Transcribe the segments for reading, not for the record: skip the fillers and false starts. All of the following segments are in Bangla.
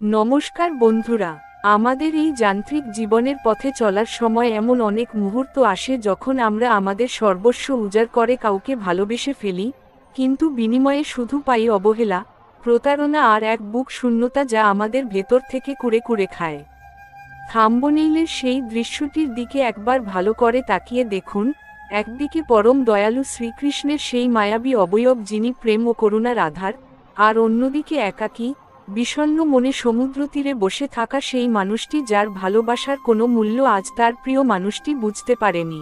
নমস্কার বন্ধুরা, আমাদের এই যান্ত্রিক জীবনের পথে চলার সময় এমন অনেক মুহূর্ত আসে যখন আমরা আমাদের সর্বস্ব উজাড় করে কাউকে ভালোবেসে ফেলি, কিন্তু বিনিময়ে শুধু পাই অবহেলা, প্রতারণা আর এক বুক শূন্যতা যা আমাদের ভেতর থেকে কুরে কুরে খায়। থাম্বনেইলের সেই দৃশ্যটির দিকে একবার ভালো করে তাকিয়ে দেখুন। একদিকে পরম দয়ালু শ্রীকৃষ্ণের সেই মায়াবী অবয়ব যিনি প্রেম ও করুণার আধার, আর অন্যদিকে একাকী বিষণ্ণ মনে সমুদ্র তীরে বসে থাকা সেই মানুষটি যার ভালোবাসার কোনো মূল্য আজ তার প্রিয় মানুষটি বুঝতে পারেনি।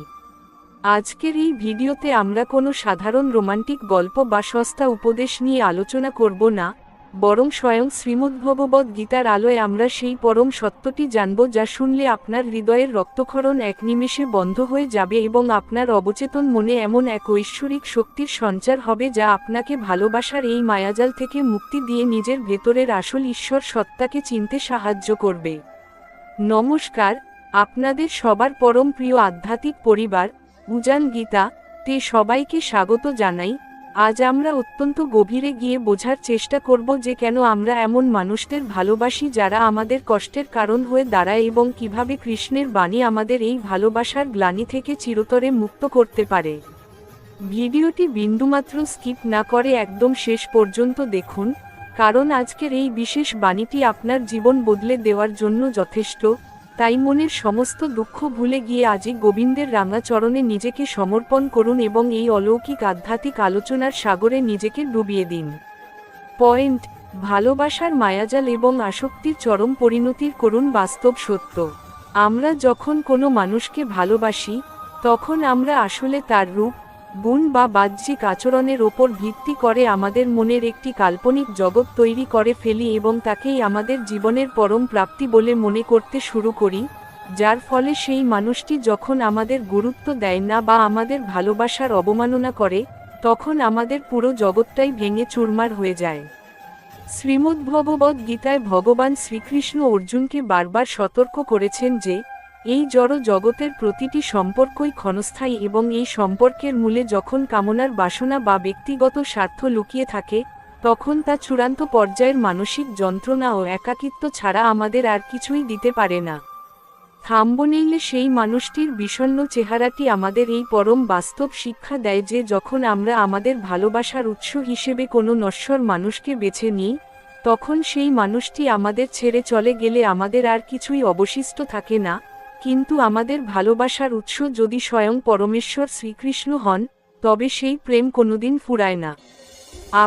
আজকের এই ভিডিওতে আমরা কোনো সাধারণ রোমান্টিক গল্প বা সস্তা উপদেশ নিয়ে আলোচনা করব না, বরং স্বয়ং শ্রীমদ্ভগবদ্ গীতার আলোয় আমরা সেই পরম সত্যটি জানব যা শুনলে আপনার হৃদয়ের রক্তক্ষরণ এক নিমেষে বন্ধ হয়ে যাবে এবং আপনার অবচেতন মনে এমন এক ঐশ্বরিক শক্তির সঞ্চার হবে যা আপনাকে ভালোবাসার এই মায়াজাল থেকে মুক্তি দিয়ে নিজের ভেতরের আসল ঈশ্বর সত্তাকে চিনতে সাহায্য করবে। নমস্কার, আপনাদের সবার পরম প্রিয় আধ্যাত্মিক পরিবার উজান গীতা তে সবাইকে স্বাগত জানাই। আজ আমরা অত্যন্ত গভীরে গিয়ে বোঝার চেষ্টা করব যে কেন আমরা এমন মানুষদের ভালোবাসি যারা আমাদের কষ্টের কারণ হয়ে দাঁড়ায় এবং কিভাবে কৃষ্ণের বাণী আমাদের এই ভালোবাসার গ্লানি থেকে চিরতরে মুক্ত করতে পারে। ভিডিওটি বিন্দুমাত্র স্কিপ না করে একদম শেষ পর্যন্ত দেখুন, কারণ আজকের এই বিশেষ বাণীটি আপনার জীবন বদলে দেওয়ার জন্য যথেষ্ট। তাই মনের সমস্ত দুঃখ ভুলে গিয়ে আজই গোবিন্দের রাঙা চরণে নিজেকে সমর্পণ করুন এবং এই অলৌকিক আধ্যাত্মিক আলোচনার সাগরে নিজেকে ডুবিয়ে দিন। পয়েন্ট: ভালোবাসার মায়াজাল এবং আসক্তির চরম পরিণতির করুণ বাস্তব সত্য। আমরা যখন কোনো মানুষকে ভালোবাসি, তখন আমরা আসলে তার রূপ, গুণ বা বাহ্যিক আচরণের ওপর ভিত্তি করে আমাদের মনের একটি কাল্পনিক জগৎ তৈরি করে ফেলি এবং তাকেই আমাদের জীবনের পরম প্রাপ্তি বলে মনে করতে শুরু করি, যার ফলে সেই মানুষটি যখন আমাদের গুরুত্ব দেয় না বা আমাদের ভালোবাসার অবমাননা করে, তখন আমাদের পুরো জগৎটাই ভেঙে চুরমার হয়ে যায়। শ্রীমদ্ভগবদ্ গীতায় ভগবান শ্রীকৃষ্ণ অর্জুনকে বারবার সতর্ক করেছেন যে এই জড় জগতের প্রতিটি সম্পর্কই ক্ষণস্থায়ী এবং এই সম্পর্কের মূলে যখন কামনার বাসনা বা ব্যক্তিগত স্বার্থ লুকিয়ে থাকে, তখন তা চূড়ান্ত পর্যায়ের মানসিক যন্ত্রণা ও একাকিত্ব ছাড়া আমাদের আর কিছুই দিতে পারে না। থাম্বনেইলে সেই মানুষটির বিষণ্ণ চেহারাটি আমাদের এই পরম বাস্তব শিক্ষা দেয় যে যখন আমরা আমাদের ভালোবাসার উৎস হিসেবে কোনো নশ্বর মানুষকে বেছে নিই, তখন সেই মানুষটি আমাদের ছেড়ে চলে গেলে আমাদের আর কিছুই অবশিষ্ট থাকে না, কিন্তু আমাদের ভালোবাসার উৎস যদি স্বয়ং পরমেশ্বর শ্রীকৃষ্ণ হন, তবে সেই প্রেম কোনোদিন ফুরায় না।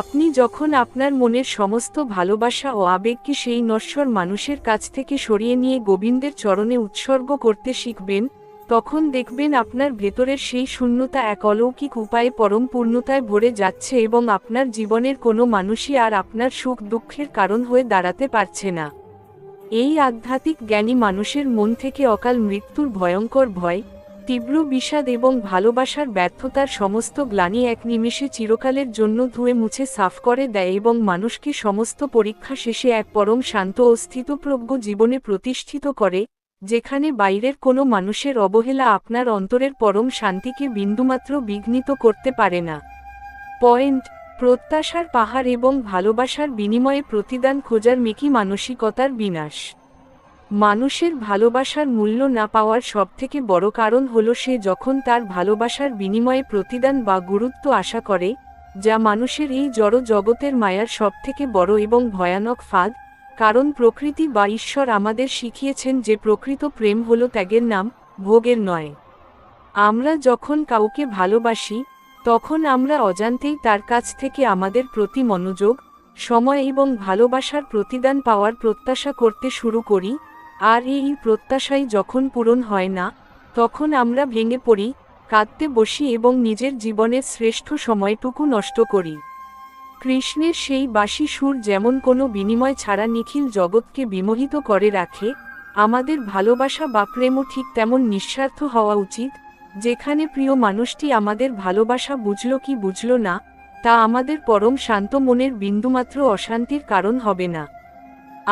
আপনি যখন আপনার মনের সমস্ত ভালোবাসা ও আবেগকে সেই নশ্বর মানুষের কাছ থেকে সরিয়ে নিয়ে গোবিন্দের চরণে উৎসর্গ করতে শিখবেন, তখন দেখবেন আপনার ভেতরের সেই শূন্যতা এক অলৌকিক উপায়ে পরম পূর্ণতায় ভরে যাচ্ছে এবং আপনার জীবনের কোনো মানুষই আর আপনার সুখ দুঃখের কারণ হয়ে দাঁড়াতে পারছে না। এই আধ্যাত্মিক জ্ঞানী মানুষের মন থেকে অকাল মৃত্যুর ভয়ঙ্কর ভয়, তীব্র বিষাদ এবং ভালোবাসার ব্যর্থতার সমস্ত গ্লানি এক নিমেষে চিরকালের জন্য ধুয়ে মুছে সাফ করে দেয় এবং মানুষকে সমস্ত পরীক্ষা শেষে এক পরম শান্ত ও স্থিতপ্রজ্ঞ জীবনে প্রতিষ্ঠিত করে, যেখানে বাইরের কোনো মানুষের অবহেলা আপনার অন্তরের পরম শান্তিকে বিন্দুমাত্র বিঘ্নিত করতে পারে না। পয়েন্ট: প্রত্যাশার পাহাড় এবং ভালোবাসার বিনিময়ে প্রতিদান খোঁজার মেকি মানসিকতার বিনাশ। মানুষের ভালোবাসার মূল্য না পাওয়ার সবথেকে বড় কারণ হলো সে যখন তার ভালোবাসার বিনিময়ে প্রতিদান বা গুরুত্ব আশা করে, যা মানুষের এই জড় জগতের মায়ার সবথেকে বড় এবং ভয়ানক ফাঁদ। কারণ প্রকৃতি বা ঈশ্বর আমাদের শিখিয়েছেন যে প্রকৃত প্রেম হলো ত্যাগের নাম, ভোগের নয়। আমরা যখন কাউকে ভালোবাসি, তখন আমরা অজান্তেই তার কাছ থেকে আমাদের প্রতি মনোযোগ, সময় এবং ভালোবাসার প্রতিদান পাওয়ার প্রত্যাশা করতে শুরু করি, আর এই প্রত্যাশাই যখন পূরণ হয় না, তখন আমরা ভেঙে পড়ি, কাঁদতে বসি এবং নিজের জীবনের শ্রেষ্ঠ সময়টুকু নষ্ট করি। কৃষ্ণের সেই বাঁশি সুর যেমন কোনো বিনিময় ছাড়া নিখিল জগৎকে বিমোহিত করে রাখে, আমাদের ভালোবাসা বা প্রেমও ঠিক তেমন নিঃস্বার্থ হওয়া উচিত, যেখানে প্রিয় মানুষটি আমাদের ভালোবাসা বুঝল কি বুঝল না, তা আমাদের পরম শান্ত মনের বিন্দুমাত্র অশান্তির কারণ হবে না।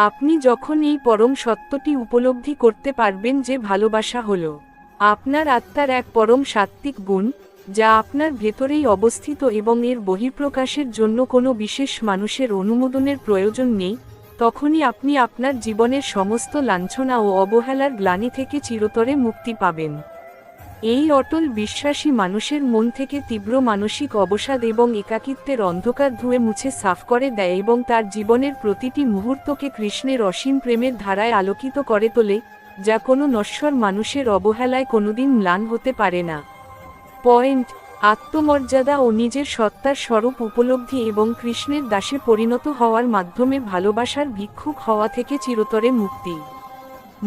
আপনি যখন এই পরম সত্যটি উপলব্ধি করতে পারবেন যে ভালোবাসা হলো আপনার আত্মার এক পরম সাত্ত্বিক গুণ, যা আপনার ভেতরেই অবস্থিত এবং এর বহিঃপ্রকাশের জন্য কোনো বিশেষ মানুষের অনুমোদনের প্রয়োজন নেই, তখনই আপনি আপনার জীবনের সমস্ত লাঞ্ছনা ও অবহেলার গ্লানি থেকে চিরতরে মুক্তি পাবেন। এই অটল বিশ্বাসী মানুষের মন থেকে তীব্র মানসিক অবসাদ এবং একাকিত্বের অন্ধকার ধুয়ে মুছে সাফ করে দেয় এবং তার জীবনের প্রতিটি মুহূর্তকে কৃষ্ণের অসীম প্রেমের ধারায় আলোকিত করে তোলে, যা কোনো নশ্বর মানুষের অবহেলায় কোনোদিন ম্লান হতে পারে না। পয়েন্ট: আত্মমর্যাদা ও নিজের সত্তার স্বরূপ উপলব্ধি এবং কৃষ্ণের দাসে পরিণত হওয়ার মাধ্যমে ভালোবাসার ভিক্ষুক হওয়া থেকে চিরতরে মুক্তি।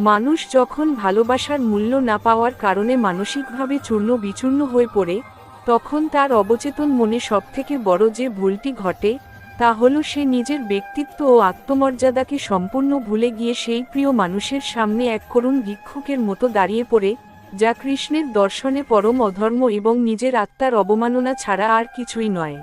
মানুষ যখন ভালোবাসার মূল্য না পাওয়ার কারণে মানসিকভাবে চূর্ণ বিচূর্ণ হয়ে পড়ে, তখন তার অবচেতন মনে সবথেকে বড় যে ভুলটি ঘটে, তা হলো সে নিজের ব্যক্তিত্ব ও আত্মমর্যাদাকে সম্পূর্ণ ভুলে গিয়ে সেই প্রিয় মানুষের সামনে এক করুণ ভিক্ষুকের মতো দাঁড়িয়ে পড়ে, যা কৃষ্ণের দর্শনে পরম অধর্ম এবং নিজের আত্মার অবমাননা ছাড়া আর কিছুই নয়।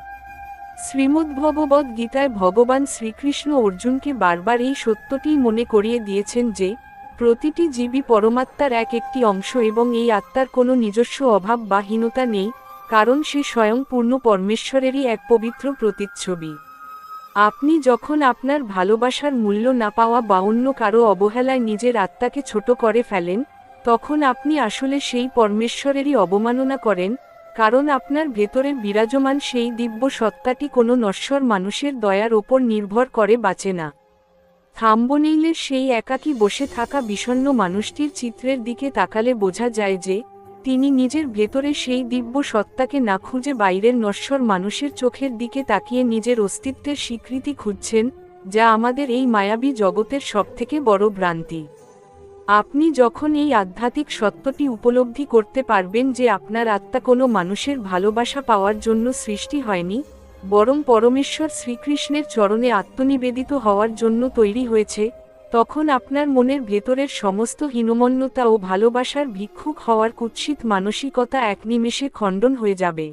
শ্রীমদ্ভগবদ্ গীতায় ভগবান শ্রীকৃষ্ণ অর্জুনকে বারবার এই সত্যটিই মনে করিয়ে দিয়েছেন যে প্রতিটি জীবই পরমাত্মার একটি অংশ এবং এই আত্মার কোনো নিজস্ব অভাব বা হীনতা নেই, কারণ সে স্বয়ং পূর্ণ পরমেশ্বরেরই এক পবিত্র প্রতিচ্ছবি। আপনি যখন আপনার ভালোবাসার মূল্য না পাওয়া বা অন্য কারো অবহেলায় নিজের আত্মাকে ছোট করে ফেলেন, তখন আপনি আসলে সেই পরমেশ্বরেরই অবমাননা করেন, কারণ আপনার ভেতরে বিরাজমান সেই দিব্য সত্তাটি কোনো নশ্বর মানুষের দয়ার ওপর নির্ভর করে বাঁচে না। থাম্বনেইলের সেই একাকী বসে থাকা বিষণ্ণ মানুষটির চিত্রের দিকে তাকালে বোঝা যায় যে তিনি নিজের ভেতরে সেই দিব্য সত্তাকে না খুঁজে বাইরের নশ্বর মানুষের চোখের দিকে তাকিয়ে নিজের অস্তিত্বের স্বীকৃতি খুঁজছেন, যা আমাদের এই মায়াবী জগতের সবথেকে বড় ভ্রান্তি। আপনি যখন এই আধ্যাত্মিক সত্যটি উপলব্ধি করতে পারবেন যে আপনার আত্মা কোনো মানুষের ভালোবাসা পাওয়ার জন্য সৃষ্টি হয়নি, বরং পরমেশ্বর শ্রীকৃষ্ণের চরণে আত্মনিবেদিত হওয়ার জন্য তৈরি হয়েছে, তখন আপনার মনের ভেতরের সমস্ত হীনমন্যতা ও ভালোবাসার ভিক্ষুক হওয়ার কুৎসিত মানসিকতা এক নিমেষে খণ্ডন হয়ে যাবে।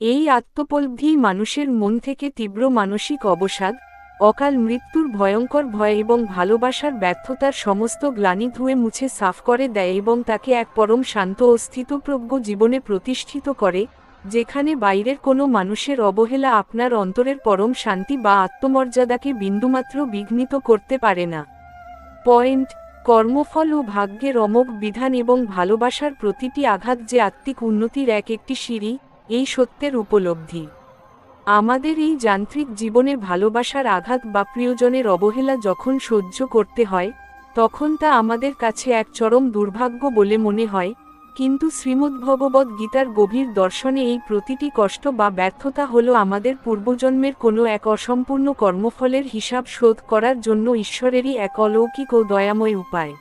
এই আত্মোপলব্ধিই মানুষের মন থেকে তীব্র মানসিক অবসাদ, অকাল মৃত্যুর ভয়ঙ্কর ভয় এবং ভালোবাসার ব্যর্থতার সমস্ত গ্লানি ধুয়ে মুছে সাফ করে দেয় এবং তাকে এক পরম শান্ত ও স্থিতপ্রজ্ঞ জীবনে প্রতিষ্ঠিত করে, যেখানে বাইরের কোনো মানুষের অবহেলা আপনার অন্তরের পরম শান্তি বা আত্মমর্যাদাকে বিন্দুমাত্র বিঘ্নিত করতে পারে না। পয়েন্ট: কর্মফল ও ভাগ্যের অমোঘ বিধান এবং ভালোবাসার প্রতিটি আঘাত যে আত্মিক উন্নতির একটি সিঁড়ি, এই সত্যের উপলব্ধি। আমাদের এই যান্ত্রিক জীবনে ভালোবাসার আঘাত বা প্রিয়জনের অবহেলা যখন সহ্য করতে হয়, তখন তা আমাদের কাছে এক চরম দুর্ভাগ্য বলে মনে হয়, কিন্তু শ্রীমদ্ভগবদ্ গীতার গভীর দর্শনে এই প্রতিটি কষ্ট বা ব্যর্থতা হল আমাদের পূর্বজন্মের কোনো এক অসম্পূর্ণ কর্মফলের হিসাব শোধ করার জন্য ঈশ্বরেরই এক অলৌকিক ও দয়াময় উপায়।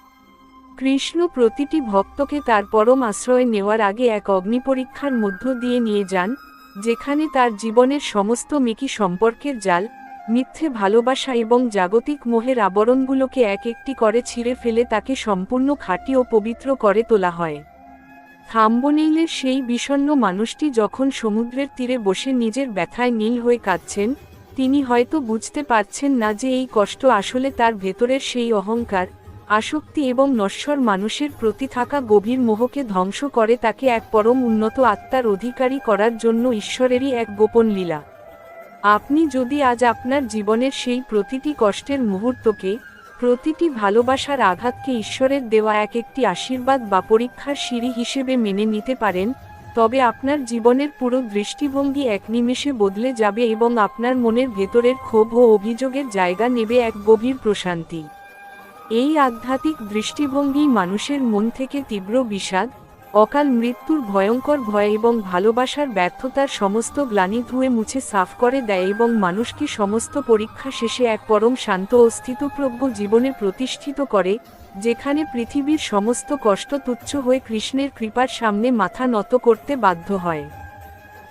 কৃষ্ণ প্রতিটি ভক্তকে তার পরম আশ্রয় নেওয়ার আগে এক অগ্নিপরীক্ষার মধ্য দিয়ে নিয়ে যান, যেখানে তার জীবনের সমস্ত মেকি সম্পর্কের জাল, মিথ্যে ভালোবাসা এবং জাগতিক মোহের আবরণগুলোকে এক একটি করে ছিঁড়ে ফেলে তাকে সম্পূর্ণ খাঁটি ও পবিত্র করে তোলা হয়। থাম্বনেইলের সেই বিষণ্ণ মানুষটি যখন সমুদ্রের তীরে বসে নিজের ব্যথায় নীল হয়ে কাঁদছেন, তিনি হয়তো বুঝতে পারছেন না যে এই কষ্ট আসলে তার ভেতরের সেই অহংকার, আসক্তি এবং নশ্বর মানুষের প্রতি থাকা গভীর মোহকে ধ্বংস করে তাকে এক পরম উন্নত আত্মার অধিকারী করার জন্য ঈশ্বরেরই এক গোপন লীলা। আপনি যদি আজ আপনার জীবনের সেই প্রতিটি কষ্টের মুহূর্তকে, প্রতিটি ভালোবাসার আঘাতকে ঈশ্বরের দেওয়া একটি আশীর্বাদ বা পরীক্ষার সিঁড়ি হিসেবে মেনে নিতে পারেন, তবে আপনার জীবনের পুরো দৃষ্টিভঙ্গি এক নিমেষে বদলে যাবে এবং আপনার মনের ভেতরের ক্ষোভ ও অভিযোগের জায়গা নেবে এক গভীর প্রশান্তি। এই আধ্যাত্মিক দৃষ্টিভঙ্গি মানুষের মন থেকে তীব্র বিষাদ, অকাল মৃত্যুর ভয়ঙ্কর ভয় এবং ভালোবাসার ব্যর্থতার সমস্ত গ্লানি ধুয়ে মুছে সাফ করে দেয় এবং মানুষকে সমস্ত পরীক্ষা শেষে এক পরম শান্ত ও স্থিতপ্রজ্ঞ জীবনে প্রতিষ্ঠিত করে, যেখানে পৃথিবীর সমস্ত কষ্ট তুচ্ছ হয়ে কৃষ্ণের কৃপার সামনে মাথা নত করতে বাধ্য হয়।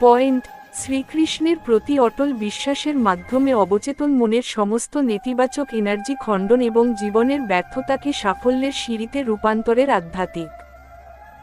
পয়েন্ট: শ্রীকৃষ্ণের প্রতি অটল বিশ্বাসের মাধ্যমে অবচেতন মনের সমস্ত নেতিবাচক এনার্জি খণ্ডন এবং জীবনের ব্যর্থতাকে সাফল্যের সিঁড়িতে রূপান্তরের আধ্যাত্মিক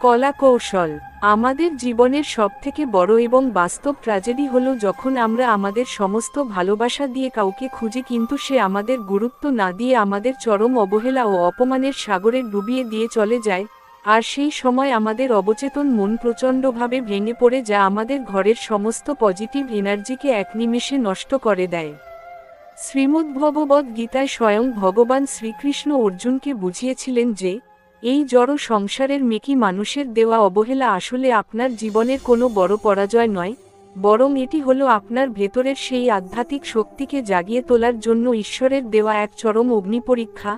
কলা কৌশল। আমাদের জীবনের সবথেকে বড় এবং বাস্তব ট্র্যাজেডি হলো যখন আমরা আমাদের সমস্ত ভালোবাসা দিয়ে কাউকে খুঁজি কিন্তু সে আমাদের গুরুত্ব না দিয়ে আমাদের চরম অবহেলা ও অপমানের সাগরে ডুবিয়ে দিয়ে চলে যায়, আর সেই সময় আমাদের অবচেতন মন প্রচণ্ডভাবে ভেঙে পড়ে যা আমাদের ঘরের সমস্ত পজিটিভ এনার্জিকে এক নিমেষে নষ্ট করে দেয়। শ্রীমদ্ভগবদ্ গীতায় স্বয়ং ভগবান শ্রীকৃষ্ণ অর্জুনকে বুঝিয়েছিলেন যে এই জড় সংসারের মেকি মানুষের দেওয়া অবহেলা আসলে আপনার জীবনের কোনো বড় পরাজয় নয়, বরং এটি হলো আপনার ভেতরের সেই আধ্যাত্মিক শক্তিকে জাগিয়ে তোলার জন্য ঈশ্বরের দেওয়া এক চরম অগ্নিপরীক্ষা,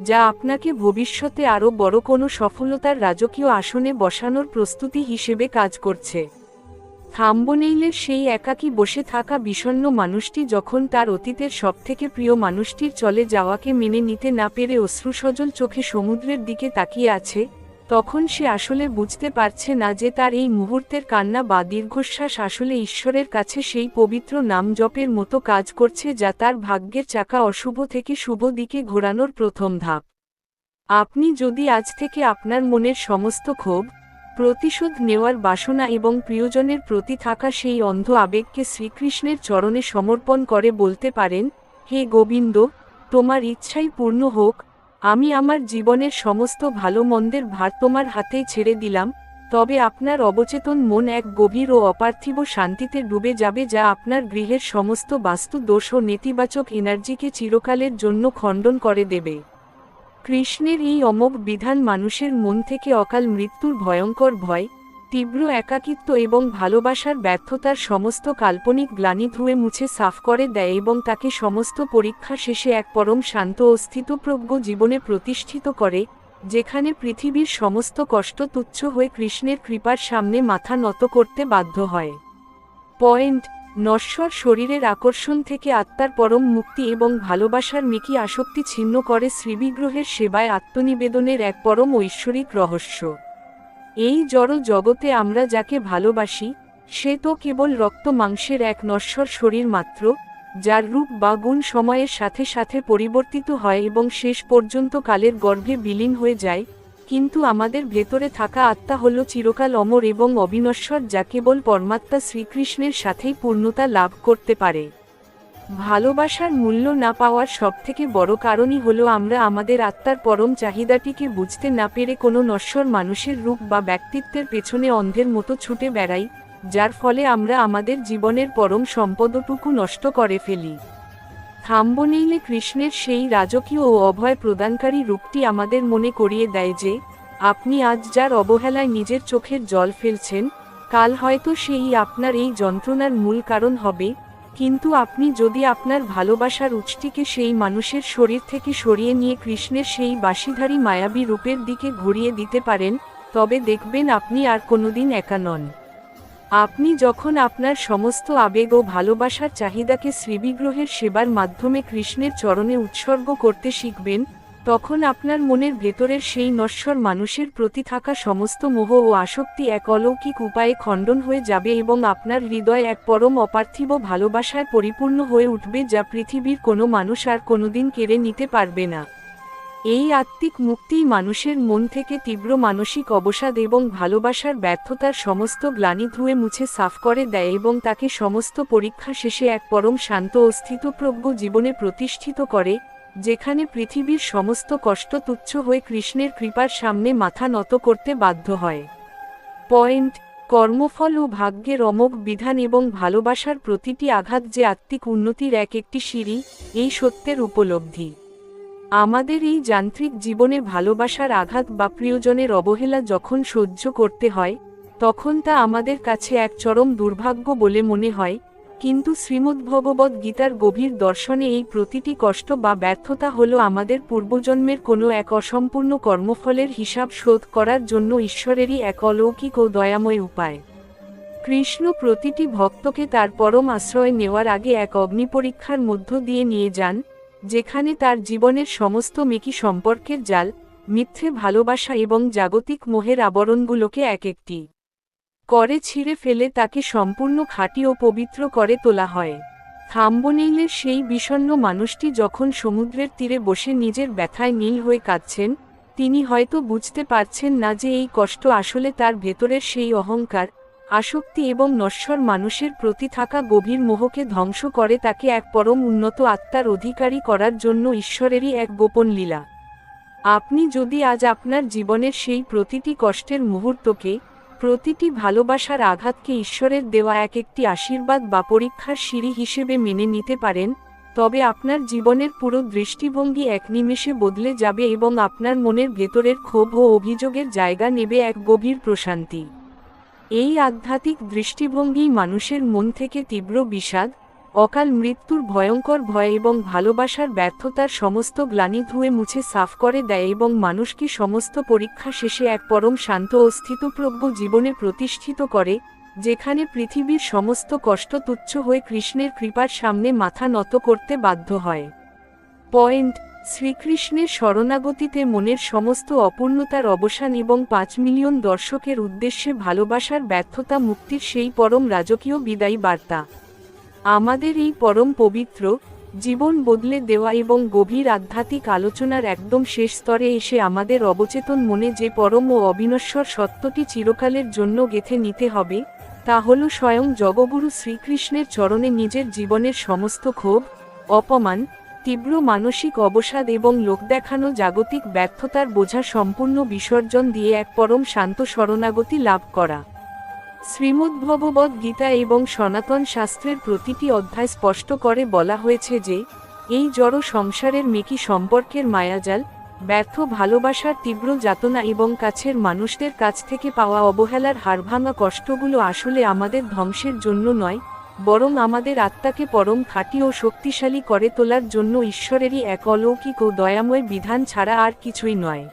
যা আপনাকে ভবিষ্যতে আরও বড় কোনো সফলতার রাজকীয় আসনে বসানোর প্রস্তুতি হিসেবে কাজ করছে। থাম্বনেইলের সেই একাকী বসে থাকা বিষণ্ণ মানুষটি যখন তার অতীতের সবথেকে প্রিয় মানুষটির চলে যাওয়াকে মেনে নিতে না পেরে অশ্রুসজল চোখে সমুদ্রের দিকে তাকিয়ে আছে, তখন সে আসলে বুঝতে পারছে না যে তার এই মুহূর্তের কান্না বা দীর্ঘশ্বাস আসলে ঈশ্বরের কাছে সেই পবিত্র নাম জপের মতো কাজ করছে যা তার ভাগ্যের চাকা অশুভ থেকে শুভ দিকে ঘোরানোর প্রথম ধাপ। আপনি যদি আজ থেকে আপনার মনের সমস্ত ক্ষোভ, প্রতিশোধ নেওয়ার বাসনা এবং প্রিয়জনের প্রতি থাকা সেই অন্ধ আবেগকে শ্রীকৃষ্ণের চরণে সমর্পণ করে বলতে পারেন, হে গোবিন্দ, তোমার ইচ্ছাই পূর্ণ হোক, আমি আমার জীবনের সমস্ত ভালো মন্দের ভার তোমার হাতেই ছেড়ে দিলাম, তবে আপনার অবচেতন মন এক গভীর ও অপার্থিব শান্তিতে ডুবে যাবে যা আপনার গৃহের সমস্ত বাস্তু দোষ ও নেতিবাচক এনার্জিকে চিরকালের জন্য খণ্ডন করে দেবে। কৃষ্ণের এই অমোঘ বিধান মানুষের মন থেকে অকাল মৃত্যুর ভয়ঙ্কর ভয়, তীব্র একাকিত্ব এবং ভালোবাসার ব্যর্থতার সমস্ত কাল্পনিক গ্লানি ধুয়ে মুছে সাফ করে দেয় এবং তাকে সমস্ত পরীক্ষা শেষে এক পরম শান্ত ও স্থিতপ্রজ্ঞ জীবনে প্রতিষ্ঠিত করে, যেখানে পৃথিবীর সমস্ত কষ্ট তুচ্ছ হয়ে কৃষ্ণের কৃপার সামনে মাথা নত করতে বাধ্য হয়। পয়েন্ট: নশ্বর শরীরের আকর্ষণ থেকে আত্মার পরম মুক্তি এবং ভালোবাসার মেকি আসক্তি ছিন্ন করে শ্রীবিগ্রহের সেবায় আত্মনিবেদনের এক পরম ঐশ্বরিক রহস্য। এই জড় জগতে আমরা যাকে ভালোবাসি, সে তো কেবল রক্ত মাংসের এক নশ্বর শরীর মাত্র, যার রূপ বা গুণ সময়ের সাথে সাথে পরিবর্তিত হয় এবং শেষ পর্যন্ত কালের গর্ভে বিলীন হয়ে যায়, কিন্তু আমাদের ভেতরে থাকা আত্মা হল চিরকাল অমর এবং অবিনশ্বর, যা কেবল পরমাত্মা শ্রীকৃষ্ণের সাথেই পূর্ণতা লাভ করতে পারে। ভালোবাসার মূল্য না পাওয়ার সবথেকে বড় কারণই হলো আমরা আমাদের আত্মার পরম চাহিদাটিকে বুঝতে না পেরে কোনো নশ্বর মানুষের রূপ বা ব্যক্তিত্বের পেছনে অন্ধের মতো ছুটে বেড়াই, যার ফলে আমরা আমাদের জীবনের পরম সম্পদটুকু নষ্ট করে ফেলি। থাম্বনেইলে কৃষ্ণের সেই রাজকীয় ও অভয় প্রদানকারী রূপটি আমাদের মনে করিয়ে দেয় যে আপনি আজ যার অবহেলায় নিজের চোখের জল ফেলছেন, কাল হয়তো সেই আপনার এই যন্ত্রণার মূল কারণ হবে, কিন্তু আপনি যদি আপনার ভালোবাসার উৎসটিকে সেই মানুষের শরীর থেকে সরিয়ে নিয়ে কৃষ্ণের সেই বাঁশিধারী মায়াবী রূপের দিকে ঘুরিয়ে দিতে পারেন, তবে দেখবেন আপনি আর কোনোদিন একা নন। আপনি যখন আপনার সমস্ত আবেগ ও ভালোবাসার চাহিদাকে শ্রীবিগ্রহের সেবার মাধ্যমে কৃষ্ণের চরণে উৎসর্গ করতে শিখবেন, তখন আপনার মনের ভেতরের সেই নশ্বর মানুষের প্রতি থাকা সমস্ত মোহ ও আসক্তি এক অলৌকিক উপায়ে খণ্ডন হয়ে যাবে এবং আপনার হৃদয় এক পরম অপার্থিব ভালোবাসায় পরিপূর্ণ হয়ে উঠবে, যা পৃথিবীর কোনো মানুষ আর কোনোদিন কেড়ে নিতে পারবে না। এই আত্মিক মুক্তিই মানুষের মন থেকে তীব্র মানসিক অবসাদ এবং ভালোবাসার ব্যর্থতার সমস্ত গ্লানি ধুয়ে মুছে সাফ করে দেয় এবং তাকে সমস্ত পরীক্ষা শেষে এক পরম শান্ত ও স্থিতপ্রজ্ঞ জীবনে প্রতিষ্ঠিত করে, যেখানে পৃথিবীর সমস্ত কষ্ট তুচ্ছ হয়ে কৃষ্ণের কৃপার সামনে মাথা নত করতে বাধ্য হয়। পয়েন্ট: কর্মফল ও ভাগ্যের অমোঘ বিধান এবং ভালোবাসার প্রতিটি আঘাত যে আত্মিক উন্নতির একটি সিঁড়ি, এই সত্যের উপলব্ধি। আমাদের এই যান্ত্রিক জীবনে ভালোবাসার আঘাত বা প্রিয়জনের অবহেলা যখন সহ্য করতে হয়, তখন তা আমাদের কাছে এক চরম দুর্ভাগ্য বলে মনে হয়, কিন্তু শ্রীমদ্ভগবদ্ গীতার গভীর দর্শনে এই প্রতিটি কষ্ট বা ব্যর্থতা হলো আমাদের পূর্বজন্মের কোনো এক অসম্পূর্ণ কর্মফলের হিসাব শোধ করার জন্য ঈশ্বরেরই এক অলৌকিক ও দয়াময় উপায়। কৃষ্ণ প্রতিটি ভক্তকে তার পরম আশ্রয় নেওয়ার আগে এক অগ্নিপরীক্ষার মধ্য দিয়ে নিয়ে যান, যেখানে তার জীবনের সমস্ত মেকি সম্পর্কের জাল, মিথ্যে ভালোবাসা এবং জাগতিক মোহের আবরণগুলোকে এক একটি করে ছিঁড়ে ফেলে তাকে সম্পূর্ণ খাঁটি ও পবিত্র করে তোলা হয়। থাম্বনেইলের সেই বিষণ্ণ মানুষটি যখন সমুদ্রের তীরে বসে নিজের ব্যথায় নীল হয়ে কাঁদছেন, তিনি হয়তো বুঝতে পারছেন না যে এই কষ্ট আসলে তার ভেতরের সেই অহংকার, আসক্তি এবং নশ্বর মানুষের প্রতি থাকা গভীর মোহকে ধ্বংস করে তাকে এক পরম উন্নত আত্মার অধিকারী করার জন্য ঈশ্বরেরই এক গোপন লীলা। আপনি যদি আজ আপনার জীবনের সেই প্রতিটি কষ্টের মুহূর্তকে, প্রতিটি ভালোবাসার আঘাতকে ঈশ্বরের দেওয়া একটি আশীর্বাদ বা পরীক্ষার সিঁড়ি হিসেবে মেনে নিতে পারেন, তবে আপনার জীবনের পুরো দৃষ্টিভঙ্গি এক নিমেষে বদলে যাবে এবং আপনার মনের ভেতরের ক্ষোভ ও অভিযোগের জায়গা নেবে এক গভীর প্রশান্তি। এই আধ্যাত্মিক দৃষ্টিভঙ্গি মানুষের মন থেকে তীব্র বিষাদ, অকাল মৃত্যুর ভয়ঙ্কর ভয় এবং ভালোবাসার ব্যর্থতার সমস্ত গ্লানি ধুয়ে মুছে সাফ করে দেয় এবং মানুষকে সমস্ত পরীক্ষা শেষে এক পরম শান্ত ও স্থিতপ্রজ্ঞ জীবনে প্রতিষ্ঠিত করে, যেখানে পৃথিবীর সমস্ত কষ্ট তুচ্ছ হয়ে কৃষ্ণের কৃপার সামনে মাথা নত করতে বাধ্য হয়। পয়েন্ট: শ্রীকৃষ্ণের শরণাগতিতে মনের সমস্ত অপূর্ণতার অবসান এবং 5 মিলিয়ন দর্শকের উদ্দেশ্যে ভালোবাসার ব্যর্থতা মুক্তির সেই পরম রাজকীয় বিদায়ী বার্তা। আমাদের এই পরম পবিত্র, জীবন বদলে দেওয়া এবং গভীর আধ্যাত্মিক আলোচনার একদম শেষ স্তরে এসে আমাদের অবচেতন মনে যে পরম ও অবিনশ্বর সত্যটি চিরকালের জন্য গেঁথে নিতে হবে, তা হল স্বয়ং জগগুরু শ্রীকৃষ্ণের চরণে নিজের জীবনের সমস্ত ক্ষোভ, অপমান, তীব্র মানসিক অবসাদ এবং লোকদেখানো জাগতিক ব্যর্থতার বোঝা সম্পূর্ণ বিসর্জন দিয়ে এক পরম শান্ত শরণাগতি লাভ করা। শ্রীমদ্ভগবদ্ গীতা এবং সনাতন শাস্ত্রের প্রতিটি অধ্যায় স্পষ্ট করে বলা হয়েছে যে, এই জড় সংসারের মেকি সম্পর্কের মায়াজাল, ব্যর্থ ভালোবাসার তীব্র যাতনা এবং কাছের মানুষদের কাছ থেকে পাওয়া অবহেলার হাড়ভাঙা কষ্টগুলো আসলে আমাদের ধ্বংসের জন্য নয়, বরং আমাদের আত্মাকে পরম খাঁটি ও শক্তিশালী করে তোলার জন্য ঈশ্বরেরই এক অলৌকিক ও দয়াময় বিধান ছাড়া আর কিছুই নয়।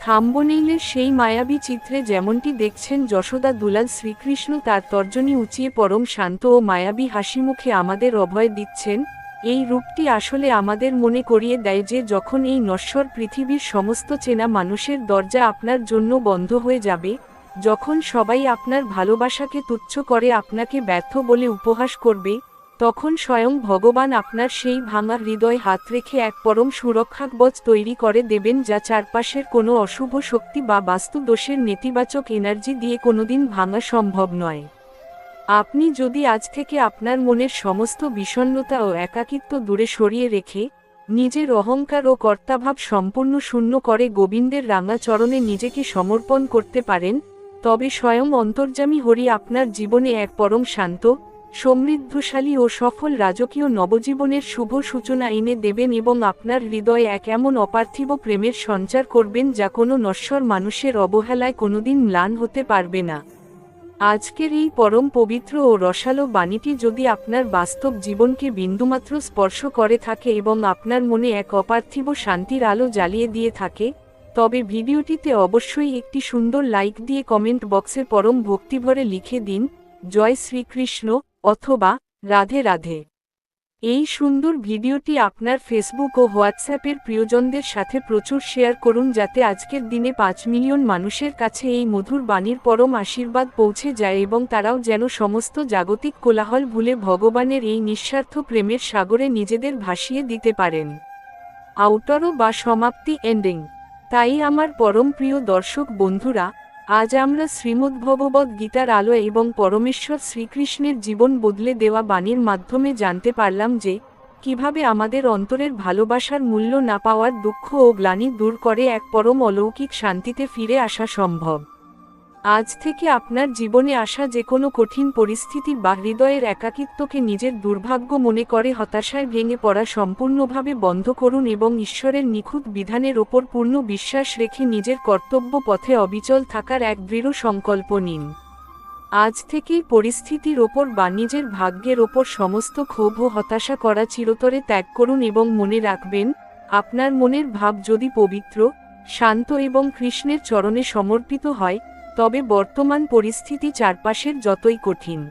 থাম্বনেইলের সেই মায়াবী চিত্রে যেমনটি দেখছেন, যশোদা দুলাল শ্রীকৃষ্ণ তার তর্জনী উঁচিয়ে পরম শান্ত ও মায়াবী হাসিমুখে আমাদের অভয় দিচ্ছেন। এই রূপটি আসলে আমাদের মনে করিয়ে দেয় যে যখন এই নশ্বর পৃথিবীর সমস্ত চেনা মানুষের দরজা আপনার জন্য বন্ধ হয়ে যাবে, যখন সবাই আপনার ভালোবাসাকে তুচ্ছ করে আপনাকে ব্যর্থ বলে উপহাস করবে, তখন স্বয়ং ভগবান আপনার সেই ভাঙা হৃদয় হাত রেখে এক পরম সুরক্ষাকবচ তৈরি করে দেবেন, যা চারপাশের কোনো অশুভ শক্তি বা বাস্তু দোষের নেতিবাচক এনার্জি দিয়ে কোনোদিন ভাঙা সম্ভব নয়। আপনি যদি আজ থেকে আপনার মনের সমস্ত বিষণ্ণতা ও একাকিত্ব দূরে সরিয়ে রেখে, নিজের অহংকার ও কর্তাভাব সম্পূর্ণ শূন্য করে গোবিন্দের রাঙা চরণে নিজেকে সমর্পণ করতে পারেন, তবে স্বয়ং অন্তর্যামী হরি আপনার জীবনে এক পরম শান্ত, সমৃদ্ধশালী ও সফল রাজকীয় নবজীবনের শুভ সূচনা এনে দেবেন এবং আপনার হৃদয়ে এক এমন অপার্থিব প্রেমের সঞ্চার করবেন যা কোনো নশ্বর মানুষের অবহেলায় কোনোদিন ম্লান হতে পারবে না। আজকের এই পরম পবিত্র ও রসালো বাণীটি যদি আপনার বাস্তব জীবনকে বিন্দুমাত্র স্পর্শ করে থাকে এবং আপনার মনে এক অপার্থিব শান্তির আলো জ্বালিয়ে দিয়ে থাকে, তবে ভিডিওটিতে অবশ্যই একটি সুন্দর লাইক দিয়ে কমেন্ট বক্সে পরম ভক্তিভরে লিখে দিন, জয় শ্রীকৃষ্ণ অথবা রাধে রাধে। এই সুন্দর ভিডিওটি আপনার ফেসবুক ও হোয়াটসঅ্যাপের প্রিয়জনদের সাথে প্রচুর শেয়ার করুন, যাতে আজকের দিনে 5 মিলিয়ন মানুষের কাছে এই মধুর বাণীর পরম আশীর্বাদ পৌঁছে যায় এবং তারাও যেন সমস্ত জাগতিক কোলাহল ভুলে ভগবানের এই নিঃস্বার্থ প্রেমের সাগরে নিজেদের ভাসিয়ে দিতে পারেন। আউটরো বা সমাপ্তি, এন্ডিং। তাই আমার পরম প্রিয় দর্শক বন্ধুরা, আজ আমরা শ্রীমদ্ভগবদ্ গীতার আলো এবং পরমেশ্বর শ্রীকৃষ্ণের জীবন বদলে দেওয়া বাণীর মাধ্যমে জানতে পারলাম যে কিভাবে আমাদের অন্তরের ভালোবাসার মূল্য না পাওয়ার দুঃখ ও গ্লানি দূর করে এক পরম অলৌকিক শান্তিতে ফিরে আসা সম্ভব। আজ থেকে আপনার জীবনে আসা যে কোনো কঠিন পরিস্থিতি বা হৃদয়ের একাকিত্বকে নিজের দুর্ভাগ্য মনে করে হতাশায় ভেঙে পড়া সম্পূর্ণভাবে বন্ধ করুন এবং ঈশ্বরের নিখুঁত বিধানের ওপর পূর্ণ বিশ্বাস রেখে নিজের কর্তব্য পথে অবিচল থাকার এক দৃঢ় সংকল্প নিন। আজ থেকেই পরিস্থিতির ওপর বা নিজের ভাগ্যের ওপর সমস্ত ক্ষোভ ও হতাশা করা চিরতরে ত্যাগ করুন এবং মনে রাখবেন, আপনার মনের ভাব যদি পবিত্র, শান্ত এবং কৃষ্ণের চরণে সমর্পিত হয়, তবে বর্তমান পরিস্থিতি চারপাশের যতই কঠিন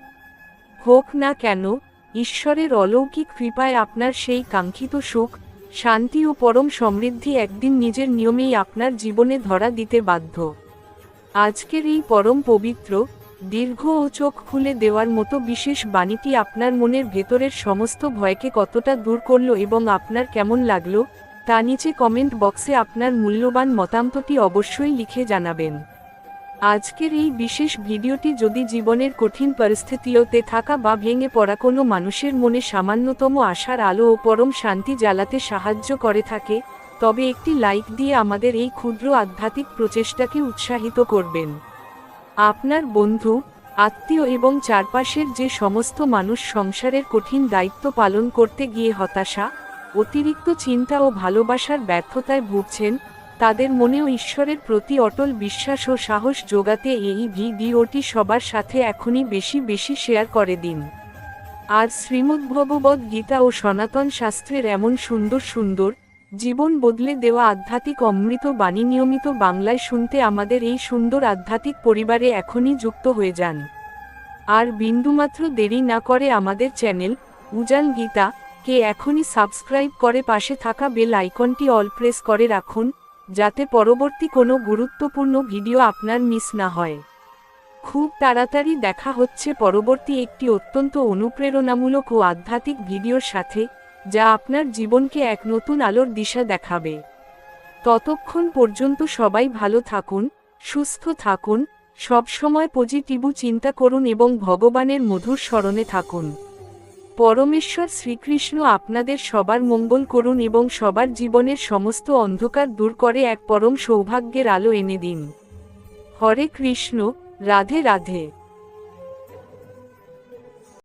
হোক না কেন, ঈশ্বরের অলৌকিক কৃপায় আপনার সেই কাঙ্ক্ষিত সুখ, শান্তি ও পরম সমৃদ্ধি একদিন নিজের নিয়মেই আপনার জীবনে ধরা দিতে বাধ্য। আজকের এই পরম পবিত্র, দীর্ঘ ও চোখ খুলে দেওয়ার মতো বিশেষ বাণীটি আপনার মনের ভেতরের সমস্ত ভয়কে কতটা দূর করল এবং আপনার কেমন লাগলো, তা নিচে কমেন্ট বক্সে আপনার মূল্যবান মতামতটি অবশ্যই লিখে জানাবেন। আজকের এই বিশেষ ভিডিওটি যদি জীবনের কঠিন পরিস্থিতিতে থাকা বা ভেঙে পড়া কোনো মানুষের মনে সামান্যতম আশার আলো ও পরম শান্তি জ্বালাতে সাহায্য করে থাকে, তবে একটি লাইক দিয়ে আমাদের এই ক্ষুদ্র আধ্যাত্মিক প্রচেষ্টাকে উৎসাহিত করবেন। আপনার বন্ধু, আত্মীয় এবং চারপাশের যে সমস্ত মানুষ সংসারের কঠিন দায়িত্ব পালন করতে গিয়ে হতাশা, অতিরিক্ত চিন্তা ও ভালোবাসার ব্যর্থতায় ভুগছেন, তাদের মনেও ঈশ্বরের প্রতি অটল বিশ্বাস ও সাহস যোগাতে এই ভিডিওটি সবার সাথে এখনই বেশি বেশি শেয়ার করে দিন। আর শ্রীমদ্ভগবদ্ গীতা ও সনাতন শাস্ত্রের এমন সুন্দর সুন্দর জীবন বদলে দেওয়া আধ্যাত্মিক অমৃত বাণী নিয়মিত বাংলায় শুনতে আমাদের এই সুন্দর আধ্যাত্মিক পরিবারে এখনই যুক্ত হয়ে যান। আর বিন্দুমাত্র দেরি না করে আমাদের চ্যানেল উজান গীতা কে এখনই সাবস্ক্রাইব করে পাশে থাকা বেল আইকনটি অল প্রেস করে রাখুন, যাতে পরবর্তী কোনো গুরুত্বপূর্ণ ভিডিও আপনার মিস না হয়। খুব তাড়াতাড়ি দেখা হচ্ছে পরবর্তী একটি অত্যন্ত অনুপ্রেরণামূলক ও আধ্যাত্মিক ভিডিওর সাথে, যা আপনার জীবনকে এক নতুন আলোর দিশা দেখাবে। ততক্ষণ পর্যন্ত সবাই ভালো থাকুন, সুস্থ থাকুন, সবসময় পজিটিভ চিন্তা করুন এবং ভগবানের মধুর স্মরণে থাকুন। পরমেশ্বর শ্রীকৃষ্ণ আপনাদের সবার মঙ্গল করুন এবং সবার জীবনের সমস্ত অন্ধকার দূর করে এক পরম সৌভাগ্যের আলো এনে দিন। হরে কৃষ্ণ, রাধে রাধে।